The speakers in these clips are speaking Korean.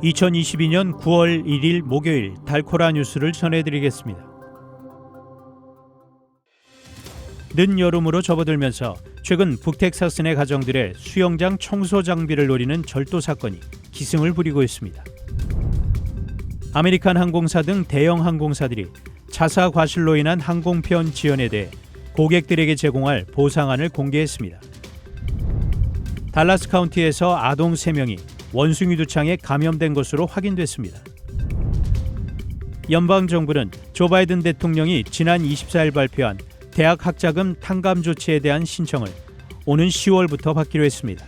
2022년 9월 1일 목요일 달코라 뉴스를 전해드리겠습니다. 늦여름으로 접어들면서 최근 북텍사스 내 가정들의 수영장 청소 장비를 노리는 절도 사건이 기승을 부리고 있습니다. 아메리칸 항공사 등 대형 항공사들이 자사 과실로 인한 항공편 지연에 대해 고객들에게 제공할 보상안을 공개했습니다. 달라스 카운티에서 아동 3명이 원숭이 두창에 감염된 것으로 확인됐습니다. 연방정부는 조 바이든 대통령이 지난 24일 발표한 대학 학자금 탕감 조치에 대한 신청을 오는 10월부터 받기로 했습니다.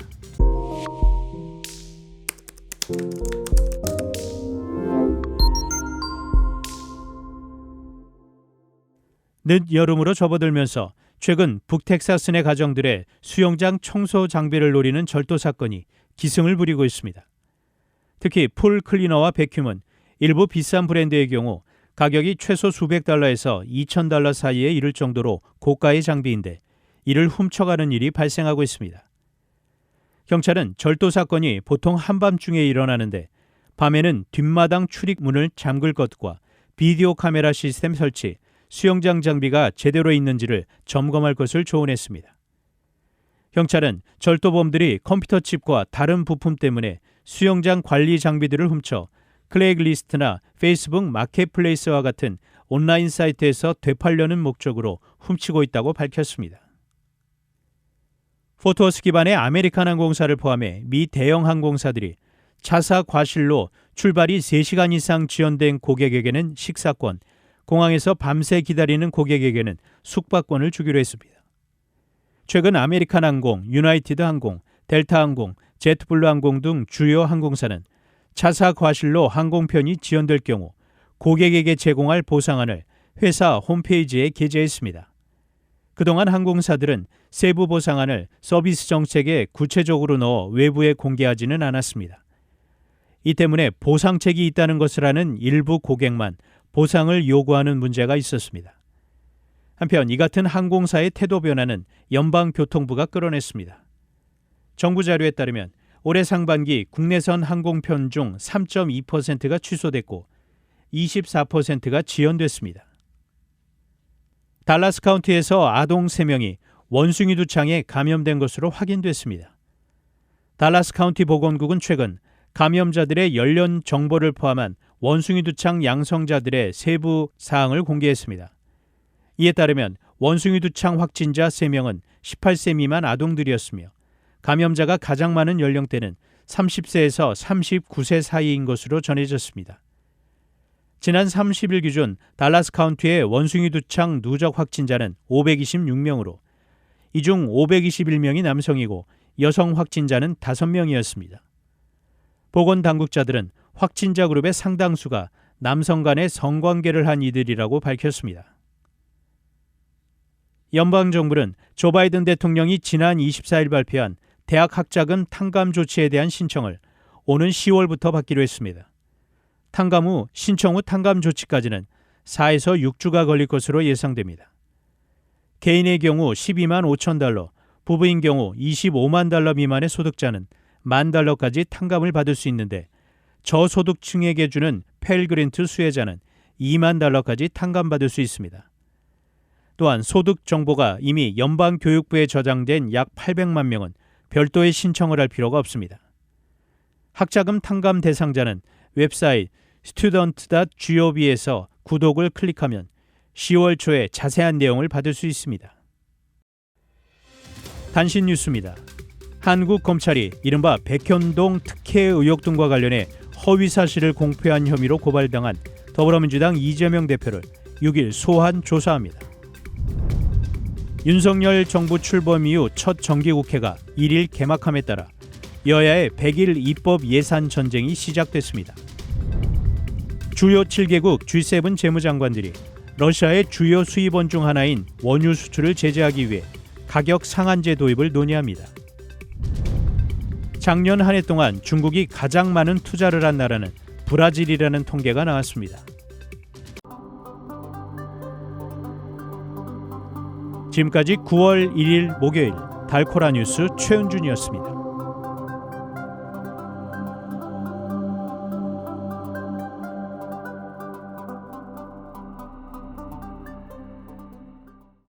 늦여름으로 접어들면서 최근 북텍사스 내 가정들의 수영장 청소 장비를 노리는 절도 사건이 기승을 부리고 있습니다. 특히 풀 클리너와 베큐은 일부 비싼 브랜드의 경우 가격이 최소 수백 달러에서 2,000달러 사이에 이를 정도로 고가의 장비인데 이를 훔쳐가는 일이 발생하고 있습니다. 경찰은 절도 사건이 보통 한밤중에 일어나는데 밤에는 뒷마당 출입문을 잠글 것과 비디오 카메라 시스템 설치, 수영장 장비가 제대로 있는지를 점검할 것을 조언했습니다. 경찰은 절도범들이 컴퓨터 칩과 다른 부품 때문에 수영장 관리 장비들을 훔쳐 클레이글리스트나 페이스북 마켓플레이스와 같은 온라인 사이트에서 되팔려는 목적으로 훔치고 있다고 밝혔습니다. 포토스 기반의 아메리칸 항공사를 포함해 미 대형 항공사들이 자사 과실로 출발이 3시간 이상 지연된 고객에게는 식사권, 공항에서 밤새 기다리는 고객에게는 숙박권을 주기로 했습니다. 최근 아메리칸 항공, 유나이티드 항공, 델타 항공, 제트블루 항공 등 주요 항공사는 자사 과실로 항공편이 지연될 경우 고객에게 제공할 보상안을 회사 홈페이지에 게재했습니다. 그동안 항공사들은 세부 보상안을 서비스 정책에 구체적으로 넣어 외부에 공개하지는 않았습니다. 이 때문에 보상책이 있다는 것을 아는 일부 고객만 보상을 요구하는 문제가 있었습니다. 한편 이 같은 항공사의 태도 변화는 연방교통부가 끌어냈습니다. 정부 자료에 따르면 올해 상반기 국내선 항공편 중 3.2%가 취소됐고 24%가 지연됐습니다. 달라스 카운티에서 아동 3명이 원숭이 두창에 감염된 것으로 확인됐습니다. 달라스 카운티 보건국은 최근 감염자들의 연령 정보를 포함한 원숭이 두창 양성자들의 세부 사항을 공개했습니다. 이에 따르면 원숭이 두창 확진자 3명은 18세 미만 아동들이었으며 감염자가 가장 많은 연령대는 30세에서 39세 사이인 것으로 전해졌습니다. 지난 30일 기준 달라스 카운티의 원숭이 두창 누적 확진자는 526명으로 이 중 521명이 남성이고 여성 확진자는 5명이었습니다. 보건당국자들은 확진자 그룹의 상당수가 남성 간의 성관계를 한 이들이라고 밝혔습니다. 연방정부는 조 바이든 대통령이 지난 24일 발표한 대학 학자금 탕감 조치에 대한 신청을 오는 10월부터 받기로 했습니다. 탕감 후 신청 후 탕감 조치까지는 4에서 6주가 걸릴 것으로 예상됩니다. 개인의 경우 12만 5천 달러, 부부인 경우 25만 달러 미만의 소득자는 $10,000까지 탕감을 받을 수 있는데 저소득층에게 주는 펠그랜트 수혜자는 $20,000까지 탕감받을 수 있습니다. 또한 소득 정보가 이미 연방교육부에 저장된 약 800만 명은 별도의 신청을 할 필요가 없습니다. 학자금 탕감 대상자는 웹사이트 student.gov에서 구독을 클릭하면 10월 초에 자세한 내용을 받을 수 있습니다. 단신 뉴스입니다. 한국 검찰이 이른바 백현동 특혜 의혹 등과 관련해 허위 사실을 공표한 혐의로 고발당한 더불어민주당 이재명 대표를 6일 소환 조사합니다. 윤석열 정부 출범 이후 첫 정기국회가 1일 개막함에 따라 여야의 100일 입법 예산 전쟁이 시작됐습니다. 주요 7개국 G7 재무장관들이 러시아의 주요 수입원 중 하나인 원유 수출을 제재하기 위해 가격 상한제 도입을 논의합니다. 작년 한 해 동안 중국이 가장 많은 투자를 한 나라는 브라질이라는 통계가 나왔습니다. 지금까지 9월 1일 목요일 달코라 뉴스 최은준이었습니다.